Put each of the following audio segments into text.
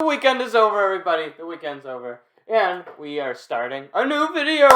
The weekend is over, everybody. The weekend's over. And we are starting a new video,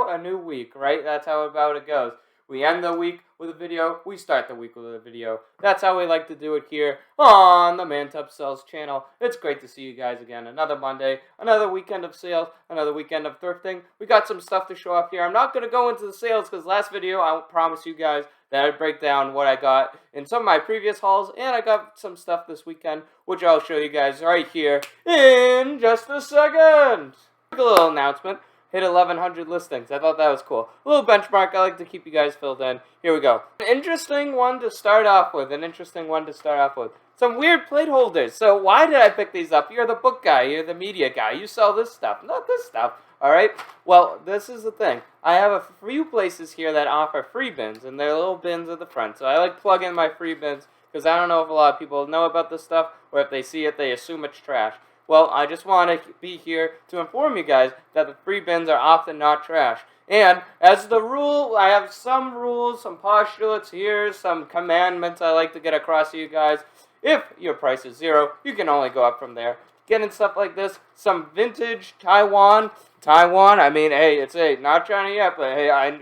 a new week, right? That's how about it goes. We end the week with a video, we start the week with a video. That's how we like to do it here on the Man-Tub Sells channel. It's great to see you guys again. Another Monday, another weekend of sales, another weekend of thrifting. We got some stuff to show off here. I'm not going to go into the sales because last video I promised you guys that I'd break down what I got in some of my previous hauls, and I got some stuff this weekend, which I'll show you guys right here in just a second. A little announcement. Hit 1,100 listings. I thought that was cool. A little benchmark. I like to keep you guys filled in. Here we go. An interesting one to start off with. Some weird plate holders. So why did I pick these up? You're the book guy. You're the media guy. You sell this stuff, not this stuff. Alright? Well, this is the thing. I have a few places here that offer free bins, and they're little bins at the front. So I like plug in my free bins, because I don't know if a lot of people know about this stuff, or if they see it, they assume it's trash. Well, I just want to be here to inform you guys that the free bins are often not trash. And as the rule, I have some rules, some postulates here, some commandments I like to get across to you guys. If your price is $0, you can only go up from there. Getting stuff like this, some vintage Taiwan, I mean, hey, it's not China yet, but hey, I'm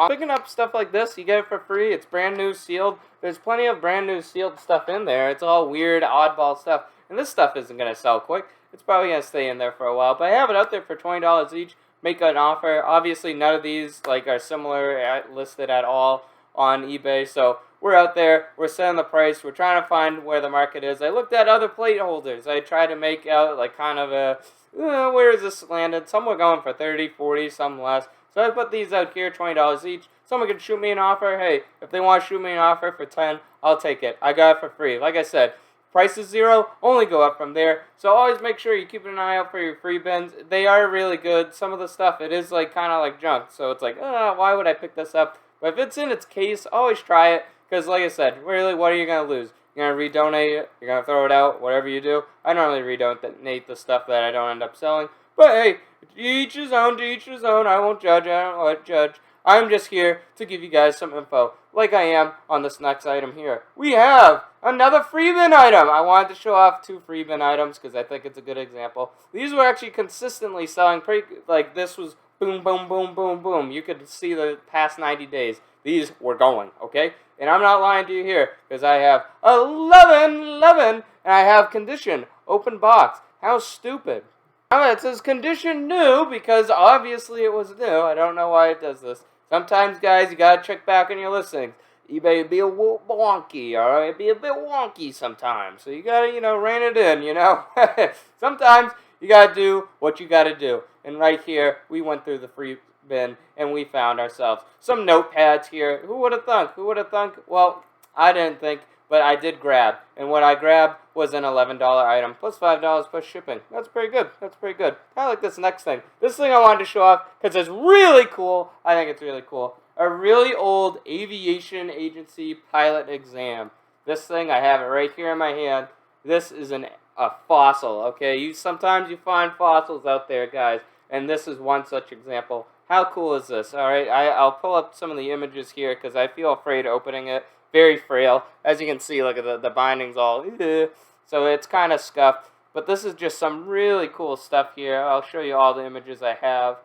picking up stuff like this. You get it for free. It's brand new, sealed. There's plenty of brand new sealed stuff in there. It's all weird, oddball stuff. And this stuff isn't going to sell quick. It's probably going to stay in there for a while. But I have it out there for $20 each. Make an offer. Obviously, none of these are similar listed at all on eBay. So we're out there. We're setting the price. We're trying to find where the market is. I looked at other plate holders. I tried to make out kind of a, where is this landed? Some were going for 30, 40, some less. So I put these out here, $20 each. Someone can shoot me an offer. Hey, if they want to shoot me an offer for 10, I'll take it. I got it for free. Like I said, price is $0, only go up from there. So always make sure you keep an eye out for your free bins. They are really good. Some of the stuff, it is kind of like junk. So it's why would I pick this up? But if it's in its case, always try it. Because like I said, really, what are you going to lose? You're going to redonate it. You're going to throw it out, whatever you do. I normally redonate the stuff that I don't end up selling. But hey, to each his own, to each his own. I won't judge. I don't like judge. I'm just here to give you guys some info, like I am on this next item here. We have another free bin item. I wanted to show off 2 free bin items because I think it's a good example. These were actually consistently selling pretty, this was boom, boom, boom, boom, boom. You could see the past 90 days. These were going, okay? And I'm not lying to you here because I have 11, and I have condition, open box. How stupid. Now it says condition new because obviously it was new. I don't know why it does this. Sometimes, guys, you gotta check back on your listings. eBay would be a wonky, alright? It'd be a bit wonky sometimes. So you gotta, rein it in, Sometimes you gotta do what you gotta do. And right here, we went through the free bin and we found ourselves some notepads here. Who would have thunk? Who would have thunk? Well, I didn't think, but I did grab. And what I grabbed was an $11 item plus $5 plus shipping. That's pretty good. That's pretty good. I like this next thing. This thing I wanted to show off because it's really cool. I think it's really cool. A really old aviation agency pilot exam. This thing, I have it right here in my hand. This is a fossil, okay? Sometimes you find fossils out there, guys. And this is one such example. How cool is this? Alright, I'll pull up some of the images here because I feel afraid opening it. Very frail. As you can see, look at the binding's all, so it's kind of scuffed. But this is just some really cool stuff here. I'll show you all the images I have.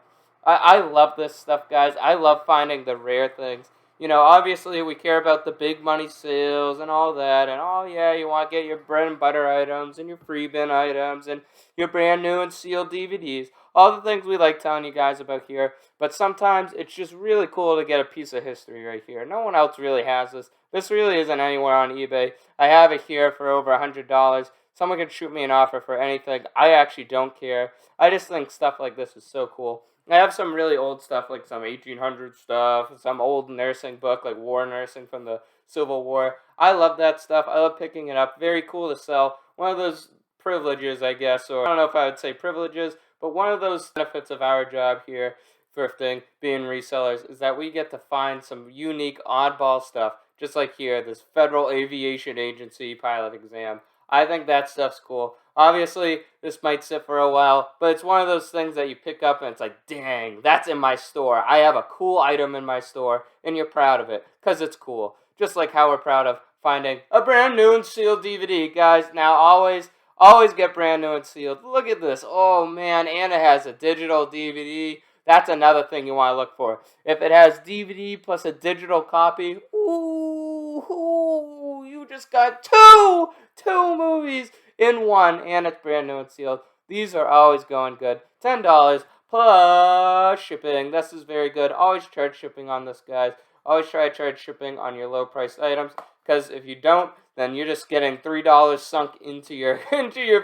I love this stuff, guys. I love finding the rare things. Obviously we care about the big money sales and all that. And oh yeah, you want to get your bread and butter items and your free bin items and your brand new and sealed DVDs. All the things we like telling you guys about here. But sometimes it's just really cool to get a piece of history right here. No one else really has this. This really isn't anywhere on eBay. I have it here for over $100. Someone can shoot me an offer for anything. I actually don't care. I just think stuff like this is so cool. I have some really old stuff, like some 1800 stuff, some old nursing book, like war nursing from the Civil War. I love that stuff. I love picking it up. Very cool to sell. One of those privileges, I guess, or I don't know if I would say privileges, but one of those benefits of our job here, thrifting, being resellers, is that we get to find some unique, oddball stuff. Just like here, this Federal Aviation Agency pilot exam. I think that stuff's cool. Obviously, this might sit for a while, but it's one of those things that you pick up and it's like, dang, that's in my store. I have a cool item in my store, and you're proud of it, because it's cool. Just like how we're proud of finding a brand new and sealed DVD, guys. Now, always Always get brand new and sealed. Look at this. Oh man, and it has a digital DVD. That's another thing you want to look for. If it has DVD plus a digital copy, ooh, you just got two movies in one, and it's brand new and sealed. These are always going good. $10 plus shipping. This is very good. Always charge shipping on this, guys. Always try to charge shipping on your low priced items, because if you don't, then you're just getting $3 sunk into your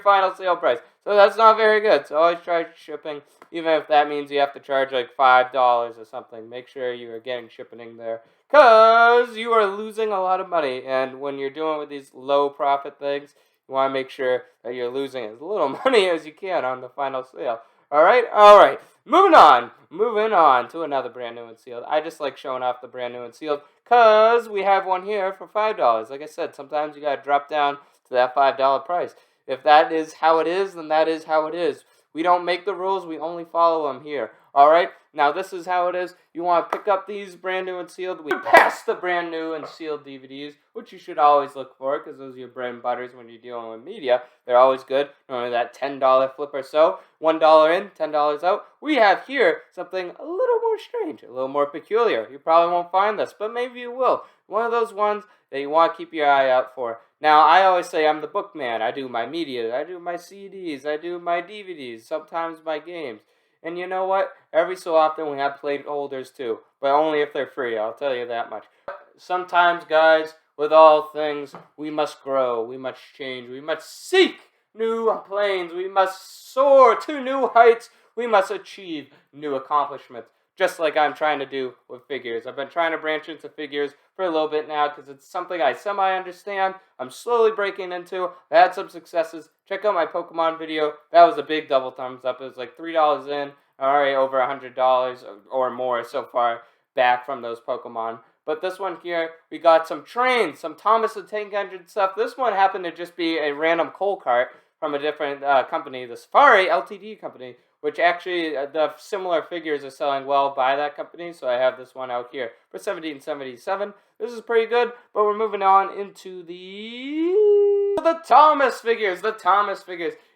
final sale price. So that's not very good. So always charge shipping, even if that means you have to charge like $5 or something. Make sure you are getting shipping there, because you are losing a lot of money. And when you're doing with these low profit things, you want to make sure that you're losing as little money as you can on the final sale. All right. Moving on to another brand new and sealed. I just like showing off the brand new and sealed because we have one here for $5. Like I said, sometimes you got to drop down to that $5 price. If that is how it is, then that is how it is. We don't make the rules, we only follow them here. All right? Now, this is how it is. You want to pick up these brand new and sealed. We pass the brand new and sealed DVDs, which you should always look for because those are your bread and butters when you're dealing with media. They're always good. Normally that $10 flip or so. $1 in, $10 out. We have here something a little more strange, a little more peculiar. You probably won't find this, but maybe you will. One of those ones that you want to keep your eye out for. Now, I always say I'm the bookman. I do my media. I do my CDs. I do my DVDs. Sometimes my games. And you know what? Every so often we have placeholders too, but only if they're free, I'll tell you that much. Sometimes, guys, with all things, we must grow, we must change, we must seek new planes, we must soar to new heights, we must achieve new accomplishments, just like I'm trying to do with figures. I've been trying to branch into figures for a little bit now because it's something I semi-understand. I'm slowly breaking into. I had some successes. Check out my Pokemon video. That was a big double thumbs up. It was like $3 in. Already over $100 or more so far back from those Pokemon. But this one here, we got some trains, some Thomas the Tank Engine stuff. This one happened to just be a random coal cart from a different company, the Safari Ltd company, which actually the similar figures are selling well by that company. So I have this one out here for $17.77. This is pretty good, but we're moving on into the Thomas figures.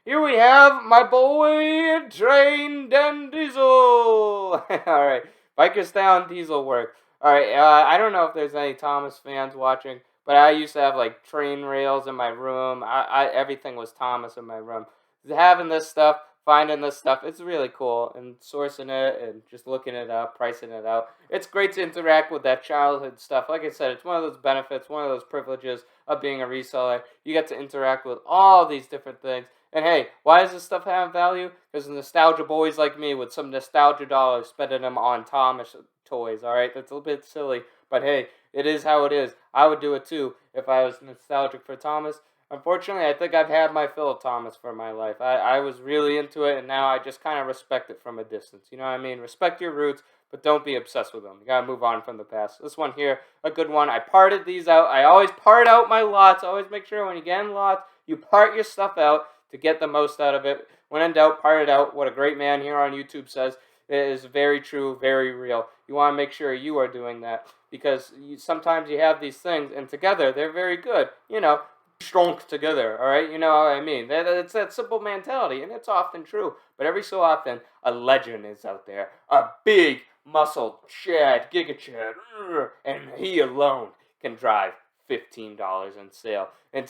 Here we have my boy Train Dan Diesel. All right, Bikers Down Diesel work. All right, I don't know if there's any Thomas fans watching, but I used to have like train rails in my room. Everything was Thomas in my room. Having this stuff, finding this stuff, it's really cool, and sourcing it and just looking it up, pricing it out. It's great to interact with that childhood stuff. Like I said, it's one of those benefits, one of those privileges of being a reseller. You get to interact with all these different things. And hey, why does this stuff have value? Because nostalgia boys like me with some nostalgia dollars spending them on Thomas toys, alright? That's a little bit silly, but hey, it is how it is. I would do it too if I was nostalgic for Thomas. Unfortunately, I think I've had my fill of Thomas for my life. I was really into it, and now I just kind of respect it from a distance. You know what I mean? Respect your roots, but don't be obsessed with them. You gotta move on from the past. This one here, a good one. I parted these out. I always part out my lots. Always make sure when you get in lots, you part your stuff out to get the most out of it. When in doubt, part it out. What a great man here on YouTube says. It is very true, very real. You want to make sure you are doing that, because sometimes you have these things, and together they're very good. You know, strong together, all right? You know what I mean? It's that simple mentality, and it's often true. But every so often, a legend is out there. A big, muscled Chad, Giga Chad, and he alone can drive $15 in sale. And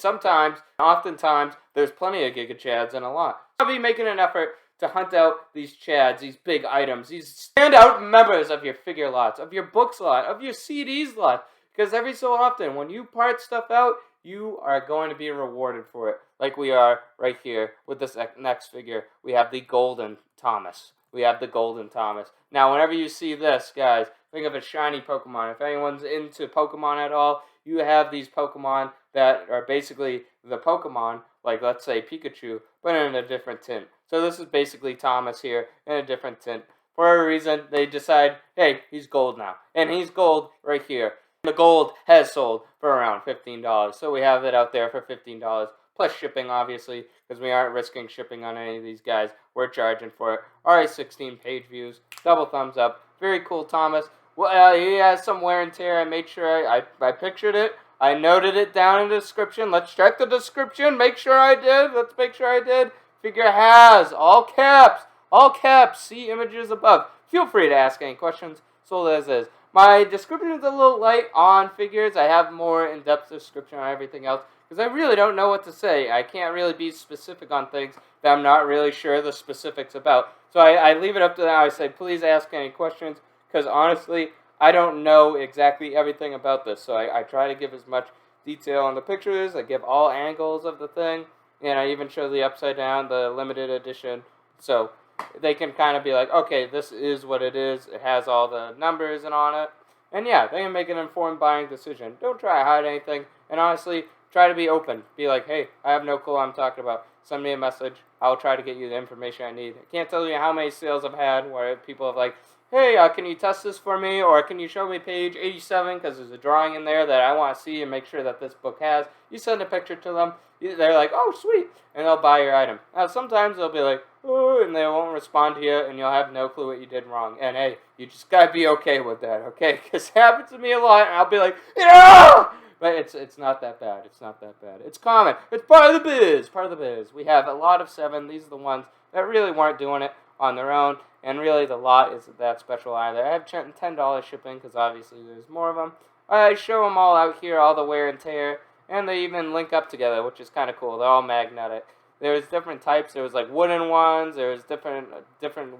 oftentimes, there's plenty of Giga Chads in a lot. I'll be making an effort to hunt out these Chads, these big items, these standout members of your figure lots, of your books lot, of your CDs lot. Because every so often, when you part stuff out, you are going to be rewarded for it. Like we are right here with this next figure. We have the Golden Thomas. Now, whenever you see this, guys, think of a shiny Pokemon. If anyone's into Pokemon at all, you have these Pokemon that are basically the Pokemon, like let's say Pikachu, but in a different tint. So this is basically Thomas here in a different tint. For a reason, they decide, hey, he's gold now. And he's gold right here. The gold has sold for around $15. So we have it out there for $15. Plus shipping, obviously, because we aren't risking shipping on any of these guys. We're charging for it. Alright, 16 page views. Double thumbs up. Very cool Thomas. Well, he has some wear and tear. I made sure I pictured it. I noted it down in the description. Let's check the description. Make sure I did. Let's make sure I did. Figure has, all caps, see images above. Feel free to ask any questions. Sold as is. My description is a little light on figures. I have more in-depth description on everything else because I really don't know what to say. I can't really be specific on things that I'm not really sure the specifics about. So I leave it up to them. I say, please ask any questions because honestly, I don't know exactly everything about this. So I try to give as much detail on the pictures. I give all angles of the thing. And I even show the upside down, the limited edition. So they can kind of be like, okay, this is what it is. It has all the numbers and on it. And yeah, they can make an informed buying decision. Don't try to hide anything. And honestly, try to be open. Be like, hey, I have no clue what I'm talking about. Send me a message. I'll try to get you the information I need. I can't tell you how many sales I've had where people have like, hey, can you test this for me? Or can you show me page 87 because there's a drawing in there that I want to see and make sure that this book has. You send a picture to them. They're like, oh, sweet. And they'll buy your item. Now, sometimes they'll be like, oh, and they won't respond to you, and you'll have no clue what you did wrong. And, hey, you just got to be okay with that, okay? Because it happens to me a lot, and I'll be like, yeah! But it's not that bad. It's not that bad. It's common. It's part of the biz. Part of the biz. We have a lot of 7. These are the ones that really weren't doing it on their own. And really, the lot isn't that special either. I have $10 shipping because obviously there's more of them. I show them all out here, all the wear and tear. And they even link up together, which is kind of cool. They're all magnetic. There's different types. There was like wooden ones. There's different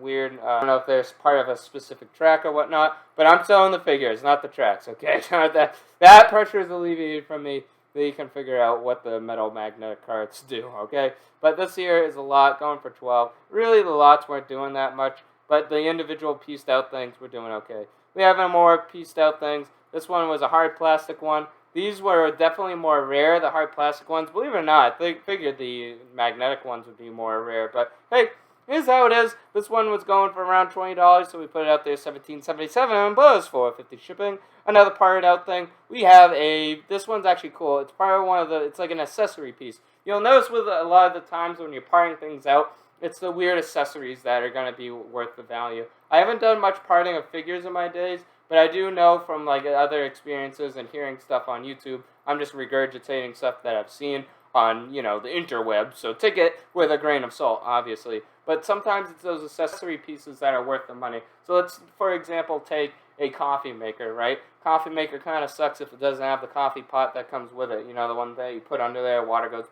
weird. I don't know if there's part of a specific track or whatnot. But I'm selling the figures, not the tracks. Okay, that pressure is alleviated from me. That you can figure out what the metal magnetic cards do. Okay, but this here is a lot going for 12. Really, the lots weren't doing that much. But the individual pieced out things were doing okay. We have more pieced out things. This one was a hard plastic one. These were definitely more rare, the hard plastic ones. Believe it or not, I figured the magnetic ones would be more rare. But hey, here's how it is. This one was going for around $20, so we put it out there $17.77 plus $4.50 shipping. Another parted out thing. We have this one's actually cool. It's part of one of the, it's like an accessory piece. You'll notice with a lot of the times when you're parting things out, it's the weird accessories that are going to be worth the value. I haven't done much parting of figures in my days, but I do know from like other experiences and hearing stuff on YouTube, I'm just regurgitating stuff that I've seen on, the interweb. So take it with a grain of salt, obviously. But sometimes it's those accessory pieces that are worth the money. So let's, for example, take a coffee maker, right? Coffee maker kind of sucks if it doesn't have the coffee pot that comes with it. The one that you put under there, water goes.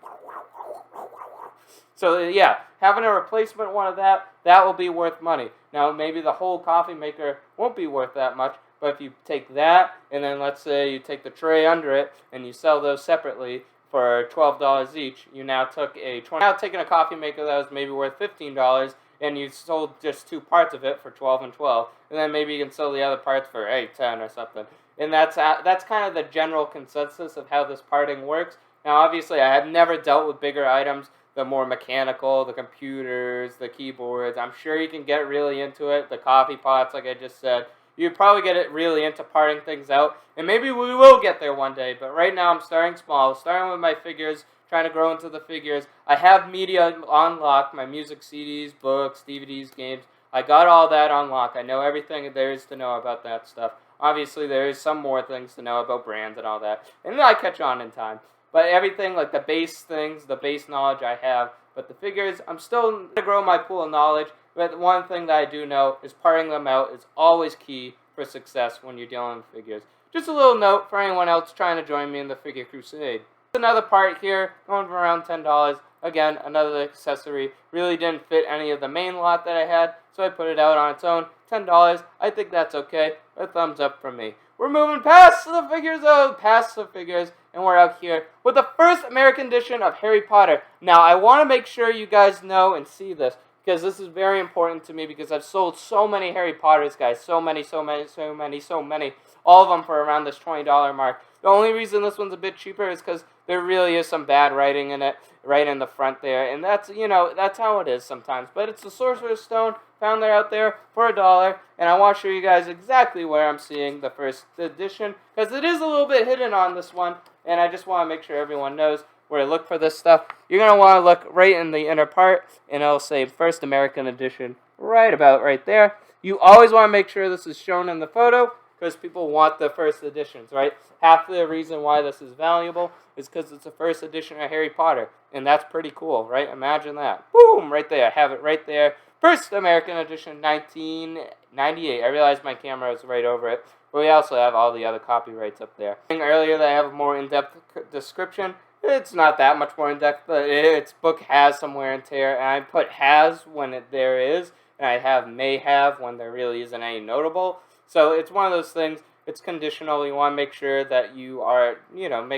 So yeah, having a replacement one of that will be worth money. Now maybe the whole coffee maker won't be worth that much, but if you take that and then let's say you take the tray under it and you sell those separately for $12 each, you now taking a coffee maker that was maybe worth $15 and you sold just 2 parts of it for $12 and $12, and then maybe you can sell the other parts for $10 or something. And that's kind of the general consensus of how this parting works. Now obviously I have never dealt with bigger items. The more mechanical, the computers, the keyboards. I'm sure you can get really into it. The coffee pots, like I just said. You'd probably get it really into parting things out. And maybe we will get there one day. But right now I'm starting small. Starting with my figures. Trying to grow into the figures. I have media on lock. My music CDs, books, DVDs, games. I got all that on lock. I know everything there is to know about that stuff. Obviously there is some more things to know about brands and all that. And then I catch on in time. But everything, like the base things, the base knowledge I have. But the figures, I'm still going to grow my pool of knowledge. But one thing that I do know is parting them out is always key for success when you're dealing with figures. Just a little note for anyone else trying to join me in the figure crusade. Another part here, going for around $10. Again, another accessory. Really didn't fit any of the main lot that I had, so I put it out on its own. $10. I think that's okay. A thumbs up from me. We're moving past the figures, and we're out here with the first American edition of Harry Potter. Now, I want to make sure you guys know and see this, because this is very important to me, because I've sold so many Harry Potters, guys. So many. All of them for around this $20 mark. The only reason this one's a bit cheaper is because there really is some bad writing in it, right in the front there. And that's, that's how it is sometimes. But it's the Sorcerer's Stone, found there out there for $1. And I want to show you guys exactly where I'm seeing the first edition, because it is a little bit hidden on this one. And I just want to make sure everyone knows where to look for this stuff. You're going to want to look right in the inner part, and it'll say First American Edition right about right there. You always want to make sure this is shown in the photo, because people want the first editions, right? Half the reason why this is valuable is because it's the first edition of Harry Potter, and that's pretty cool, right? Imagine that. Boom, right there. I have it right there. First American edition, 1998. I realized my camera was right over it, but we also have all the other copyrights up there. Earlier that I have a more in-depth description. It's not that much more in-depth, but its book has some wear and tear, and I put has when there is, and I have may have when there really isn't any notable. So it's one of those things, it's conditional. You want to make sure that you are, you want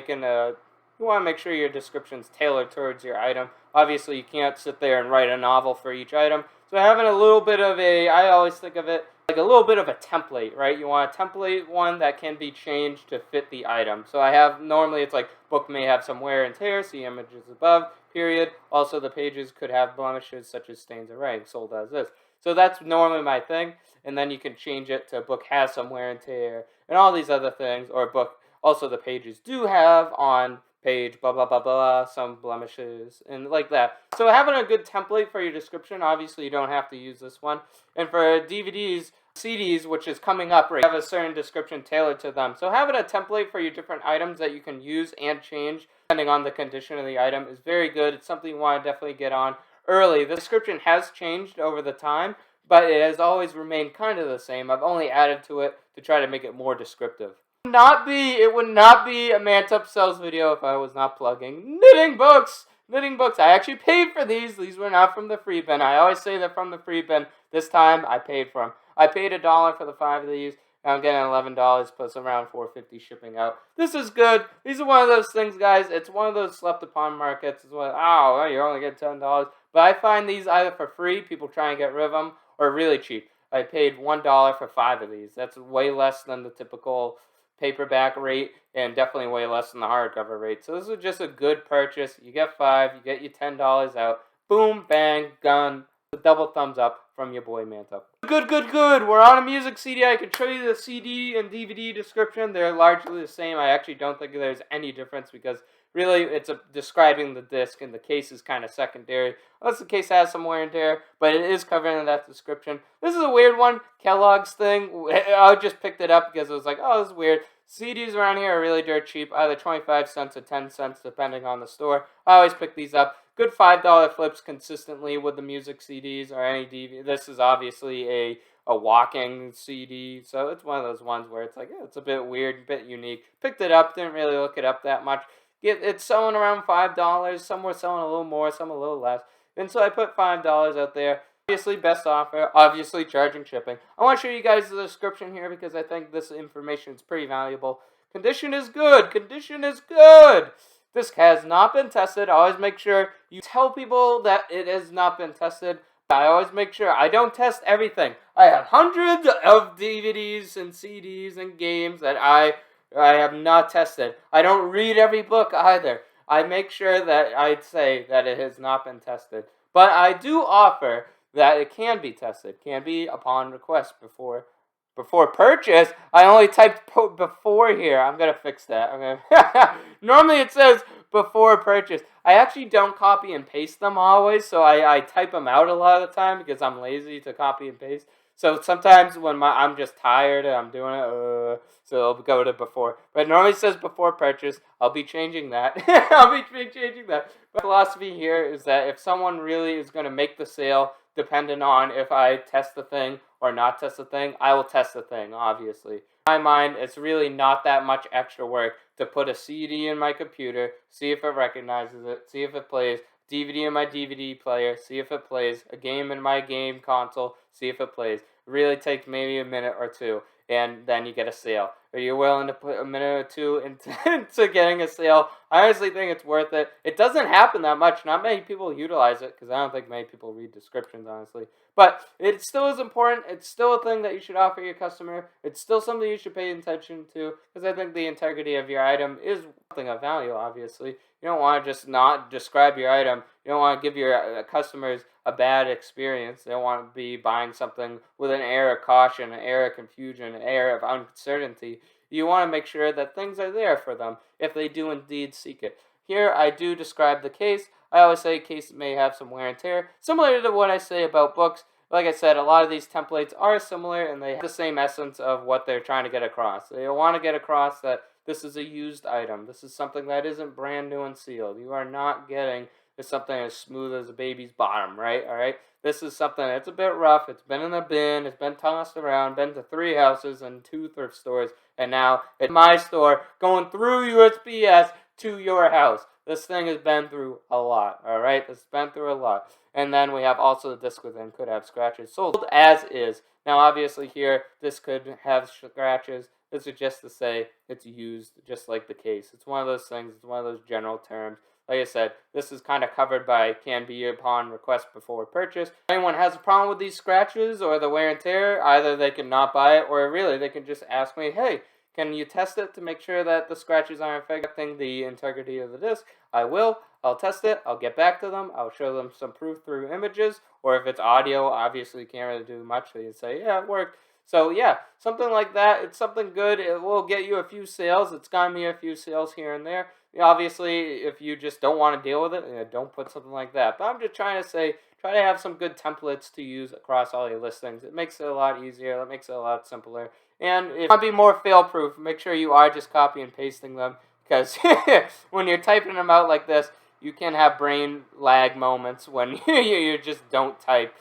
to make sure your description's tailored towards your item. Obviously, you can't sit there and write a novel for each item. So having a little bit of I always think of it like a little bit of a template, right? You want a template one that can be changed to fit the item. So I have, normally it's like, book may have some wear and tear, see images above, period. Also, the pages could have blemishes such as stains or writing, sold as is. So that's normally my thing. And then you can change it to book has some wear and tear, and all these other things, or book, also the pages do have on page, blah, blah, blah, blah, some blemishes, and like that. So having a good template for your description, obviously you don't have to use this one. And for DVDs, CDs, which is coming up, right, have a certain description tailored to them. So having a template for your different items that you can use and change, depending on the condition of the item, is very good. It's something you want to definitely get on early. The description has changed over the time, but it has always remained kind of the same. I've only added to it to try to make it more descriptive. It would not be a Mantup Sells video if I was not plugging knitting books. Knitting books. I actually paid for these. These were not from the free bin. I always say they're from the free bin. This time I paid for them. I paid $1 for the 5 of these, and I'm getting $11 plus around $4.50 shipping out. This is good. These are one of those things, guys. It's one of those slept upon markets. It's like, oh, you only get $10. But I find these either for free, people try and get rid of them, or really cheap. I paid $1 for 5 of these. That's way less than the typical paperback rate, and definitely way less than the hardcover rate. So this is just a good purchase. You get 5, you get your $10 out. Boom, bang, gun. A double thumbs up from your boy Mantup. Good, good, good. We're on a music CD. I can show you the CD and DVD description. They're largely the same. I actually don't think there's any difference because really it's describing the disc, and the case is kind of secondary. Unless the case has some wear and tear, but it is covered in that description. This is a weird one. Kellogg's thing. I just picked it up because it was like, oh, this is weird. CDs around here are really dirt cheap, either 25 cents or 10 cents depending on the store. I always pick these up. Good $5 flips consistently with the music CDs or any DVD. This is obviously a walking CD, so it's one of those ones where it's like, yeah, it's a bit weird, a bit unique. Picked it up, didn't really look it up that much. It's selling around $5. Some were selling a little more, some a little less. And so I put $5 out there. Obviously, best offer. Obviously, charging shipping. I want to show you guys the description here because I think this information is pretty valuable. Condition is good. Condition is good. This has not been tested. I always make sure you tell people that it has not been tested. I always make sure I don't test everything. I have hundreds of DVDs and CDs and games that I have not tested. I don't read every book either. I make sure that I say that it has not been tested. But I do offer that it can be tested. Can be upon request before purchase. I only typed before here. I'm going to fix that. Normally it says before purchase. I actually don't copy and paste them always, so I type them out a lot of the time because I'm lazy to copy and paste. So sometimes when I'm just tired and I'm doing it, so I'll go to before. But it normally says before purchase. I'll be changing that. I'll be changing that. My philosophy here is that if someone really is going to make the sale, depending on if I test the thing or not test the thing, I will test the thing, obviously. In my mind, it's really not that much extra work to put a CD in my computer, see if it recognizes it, see if it plays, DVD in my DVD player, see if it plays, a game in my game console, see if it plays. It really takes maybe a minute or two, and then you get a sale. Are you willing to put a minute or two into getting a sale? I honestly think it's worth it. It doesn't happen that much. Not many people utilize it because I don't think many people read descriptions, honestly. But it still is important. It's still a thing that you should offer your customer. It's still something you should pay attention to because I think the integrity of your item is something of value, obviously. You don't want to just not describe your item. You don't want to give your customers a bad experience. They don't want to be buying something with an air of caution, an air of confusion, an air of uncertainty. You want to make sure that things are there for them if they do indeed seek it. Here I do describe the case. I always say case may have some wear and tear. Similar to what I say about books, like I said, a lot of these templates are similar and they have the same essence of what they're trying to get across. They want to get across that this is a used item. This is something that isn't brand new and sealed. You are not getting something as smooth as a baby's bottom, right? All right. This is something that's a bit rough. It's been in a bin. It's been tossed around. Been to 3 houses and 2 thrift stores, and now it's my store going through USPS to your house. This thing has been through a lot. All right. It's been through a lot. And then we have also the disc within could have scratches. Sold as is. Now, obviously, here this could have scratches. This is just to say it's used, just like the case. It's one of those things. It's one of those general terms. Like I said, this is kind of covered by can be upon request before purchase. If anyone has a problem with these scratches or the wear and tear, either they can not buy it or really they can just ask me, hey, can you test it to make sure that the scratches aren't affecting the integrity of the disc? I will. I'll test it. I'll get back to them. I'll show them some proof through images. Or if it's audio, obviously you can't really do much. So you say, yeah, it worked. So yeah, something like that. It's something good. It will get you a few sales. It's gotten me a few sales here and there. Obviously, if you just don't want to deal with it, don't put something like that. But I'm just trying to say, try to have some good templates to use across all your listings. It makes it a lot easier. It makes it a lot simpler. And if you want to be more fail-proof, make sure you are just copy and pasting them. Because when you're typing them out like this, you can have brain lag moments when you just don't type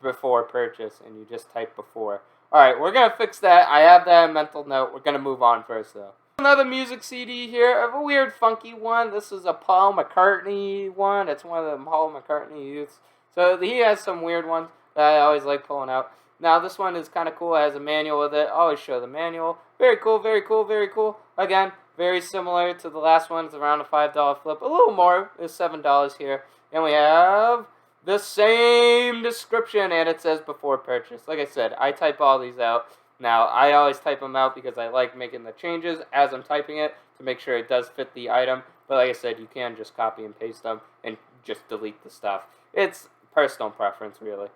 before purchase and you just type before. Alright, we're going to fix that. I have that mental note. We're going to move on first, though. Another music CD here of a weird, funky one. This is a Paul McCartney one. It's one of the Paul McCartney youths. So he has some weird ones that I always like pulling out. Now, this one is kind of cool. It has a manual with it. I always show the manual. Very cool, very cool, very cool. Again, very similar to the last one. It's around a $5 flip. A little more. It's $7 here. And we have the same description, and it says before purchase. Like I said, I type all these out. Now, I always type them out because I like making the changes as I'm typing it to make sure it does fit the item. But like I said, you can just copy and paste them and just delete the stuff. It's personal preference, really.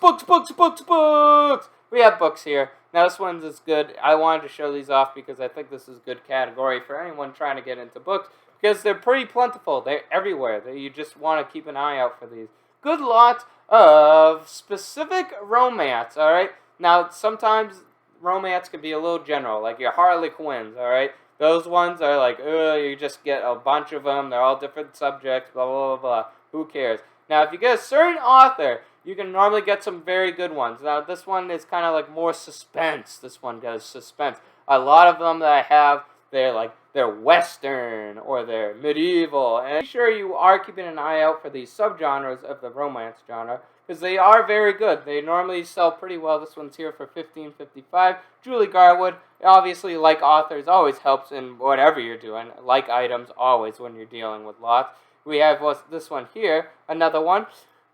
Books, books, books, books! We have books here. Now, this one's is good. I wanted to show these off because I think this is a good category for anyone trying to get into books because they're pretty plentiful. They're everywhere. You just want to keep an eye out for these. Good lot of specific romance, all right? Now, sometimes romance can be a little general, like your Harley Quinns, all right? Those ones are like, you just get a bunch of them. They're all different subjects, blah, blah, blah, blah. Who cares? Now, if you get a certain author, you can normally get some very good ones. Now, this one is kind of like more suspense. This one does suspense. A lot of them that I have, they're Western or they're medieval. And make sure you are keeping an eye out for these subgenres of the romance genre because they are very good. They normally sell pretty well. This one's here for $15.55. Julie Garwood, obviously, like authors, always helps in whatever you're doing. Like items, always when you're dealing with lots. We have this one here, another one.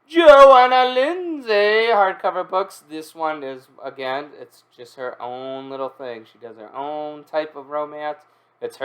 Joanna Lindsey, hardcover books. This one is, again, it's just her own little thing. She does her own type of romance. It's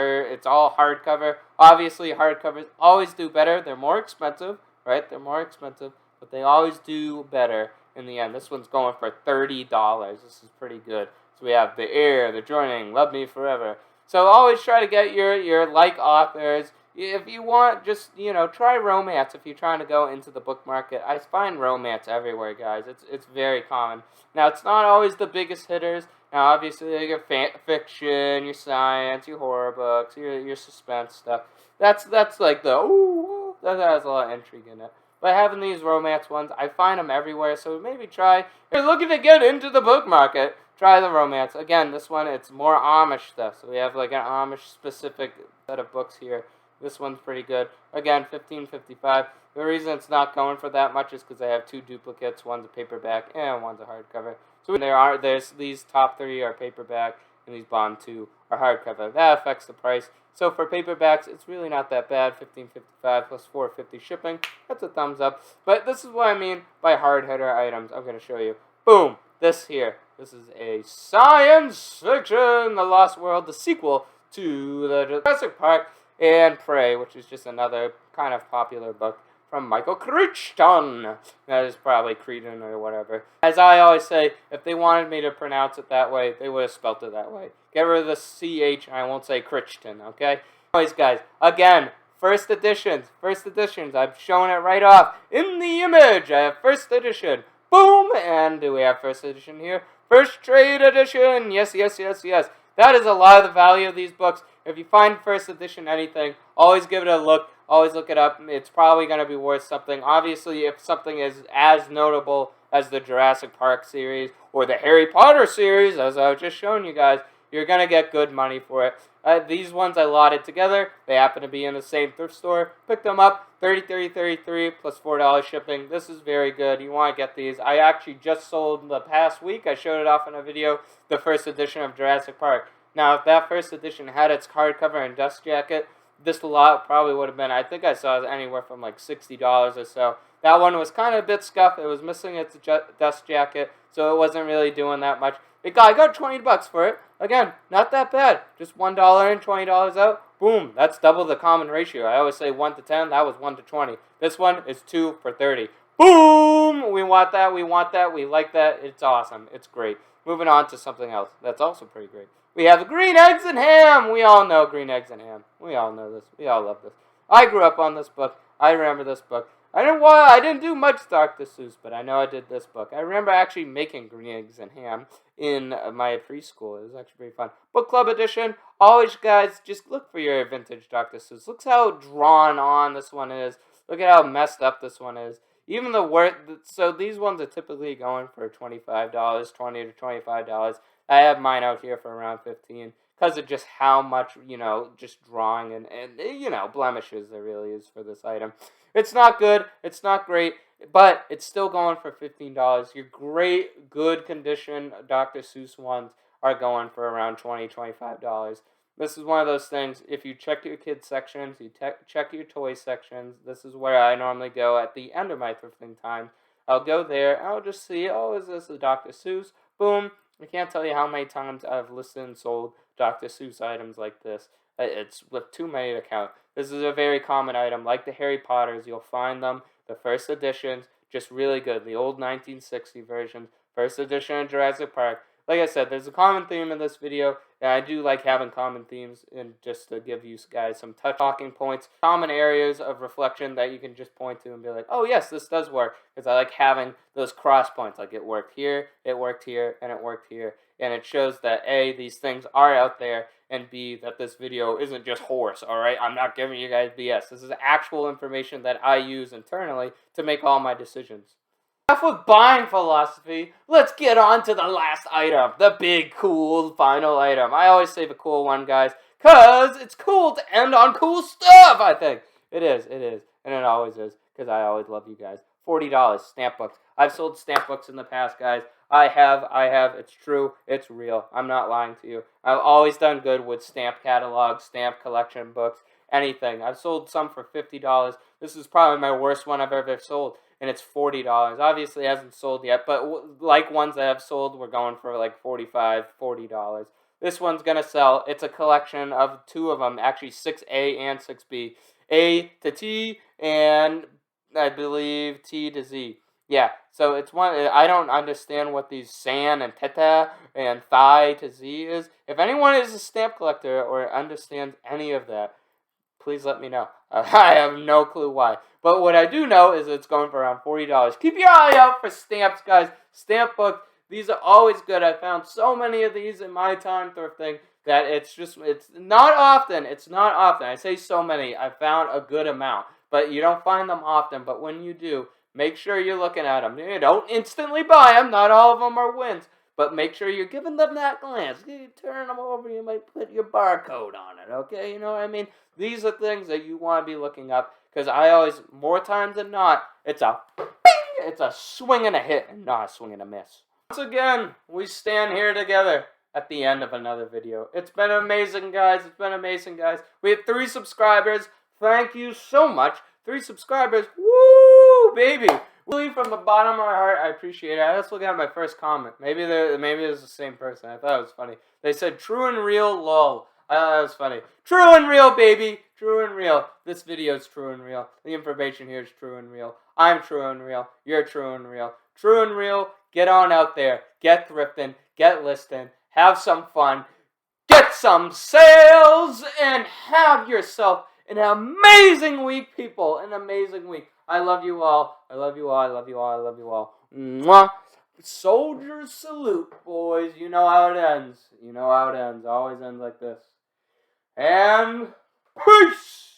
all hardcover. Obviously, hardcovers always do better. They're more expensive, right? They're more expensive, but they always do better in the end. This one's going for $30. This is pretty good. So we have The Heir, The Joining, Love Me Forever. So always try to get your like authors. If you want, just, try romance if you're trying to go into the book market. I find romance everywhere, guys. It's very common. Now, it's not always the biggest hitters. Now, obviously, your fiction, your science, your horror books, your suspense stuff. That's like the, that has a lot of intrigue in it. But having these romance ones, I find them everywhere. So maybe try, if you're looking to get into the book market, try the romance. Again, this one, it's more Amish stuff. So we have like an Amish-specific set of books here. This one's pretty good. Again, $15.55. The reason it's not going for that much is because I have 2 duplicates. One's a paperback and one's a hardcover. So there's these top 3 are paperback and these bottom 2 are hardcover. That affects the price. So for paperbacks, it's really not that bad. $15.55 plus $4.50 shipping. That's a thumbs up. But this is what I mean by hard hitter items. I'm going to show you. Boom. This here. This is a science fiction, The Lost World, the sequel to the Jurassic Park and Prey, which is just another kind of popular book from Michael Crichton. That is probably Cretan or whatever. As I always say, if they wanted me to pronounce it that way, they would have spelt it that way. Get rid of the CH and I won't say Crichton, okay? Anyways, guys, again, first editions. I've shown it right off in the image. I have first edition. Boom! And do we have first edition here? First trade edition! Yes, yes, yes, yes. That is a lot of the value of these books. If you find first edition anything, always give it a look. Always look it up. It's probably going to be worth something. Obviously, if something is as notable as the Jurassic Park series or the Harry Potter series, as I was just showing you guys, you're going to get good money for it. These ones I lotted together. They happen to be in the same thrift store. Picked them up, $30 plus $4 shipping. This is very good. You want to get these. I actually just sold the past week. I showed it off in a video, the first edition of Jurassic Park. Now, if that first edition had its hardcover and dust jacket, this lot probably would have been, I think I saw it anywhere from like $60 or so. That one was kind of a bit scuffed. It was missing its dust jacket, so it wasn't really doing that much. I got $20 for it. Again, not that bad. Just $1 in, $20 out. Boom. That's double the common ratio. I always say 1 to 10. That was 1 to 20. This one is 2 for 30. Boom! We want that. We want that. We like that. It's awesome. It's great. Moving on to something else. That's also pretty great. We have green eggs and ham. We all know green eggs and ham. We all know this. We all love this. I grew up on this book. I remember this book. I didn't do much Dr. Seuss, but I know I did this book. I remember actually making green eggs and ham in my preschool. It was actually pretty fun. Book club edition. Always, guys, just look for your vintage Dr. Seuss. Look how drawn on this one is. Look at how messed up this one is. Even the word. So these ones are typically going for $25, $20 to $25. I have mine out here for around $15 because of just how much, just drawing and blemishes there really is for this item. It's not good. It's not great, but it's still going for $15. Your great, good condition Dr. Seuss ones are going for around $20, $25. This is one of those things, if you check your kids sections, you check your toy sections, this is where I normally go at the end of my thrifting time. I'll go there, and I'll just see, oh, is this a Dr. Seuss? Boom. I can't tell you how many times I've listed and sold Dr. Seuss items like this. It's with too many to count. This is a very common item. Like the Harry Potters, you'll find them. The first editions, just really good. The old 1960 versions. First edition of Jurassic Park. Like I said, there's a common theme in this video, and I do like having common themes, and just to give you guys some talking points, common areas of reflection that you can just point to and be like, oh yes, this does work, because I like having those cross points, like it worked here, and it worked here, and it shows that A, these things are out there, and B, that this video isn't just horse, alright? I'm not giving you guys BS. This is actual information that I use internally to make all my decisions. Enough with buying philosophy, let's get on to the last item, the big, cool, final item. I always say the cool one, guys, because it's cool to end on cool stuff, I think. It is, and it always is, because I always love you guys. $40, stamp books. I've sold stamp books in the past, guys. I have, it's true, it's real. I'm not lying to you. I've always done good with stamp catalogs, stamp collection books, anything. I've sold some for $50. This is probably my worst one I've ever sold. And it's $40. Obviously, it hasn't sold yet, but like ones that have sold, we're going for like $45, $40. This one's going to sell. It's a collection of two of them, actually 6A and 6B. A to T, and I believe T to Z. Yeah, so it's one. I don't understand what these San and Teta and Thigh to Z is. If anyone is a stamp collector or understands any of that, please let me know. I have no clue why. But what I do know is it's going for around $40. Keep your eye out for stamps, guys. Stamp books. These are always good. I found so many of these in my time thrifting that it's not often. It's not often. I say so many. I found a good amount. But you don't find them often. But when you do, make sure you're looking at them. You don't instantly buy them. Not all of them are wins. But make sure you're giving them that glance. You turn them over, you might put your barcode on it, okay? You know what I mean? These are things that you want to be looking up, because I always, more times than not, it's a bing! It's a swing and a hit, and not a swing and a miss. Once again, we stand here together at the end of another video. It's been amazing, guys. It's been amazing, guys. We have 3 subscribers. Thank you so much. 3 subscribers. Woo, baby. Really, from the bottom of my heart, I appreciate it. I was looking at my first comment. Maybe it was the same person. I thought it was funny. They said, true and real, lol. I thought that was funny. True and real, baby. True and real. This video is true and real. The information here is true and real. I'm true and real. You're true and real. True and real. Get on out there. Get thrifting. Get listing. Have some fun. Get some sales. And have yourself an amazing week, people. An amazing week. I love you all. I love you all. I love you all. I love you all. Mwah. Soldier salute, boys. You know how it ends. You know how it ends. Always ends like this. And peace!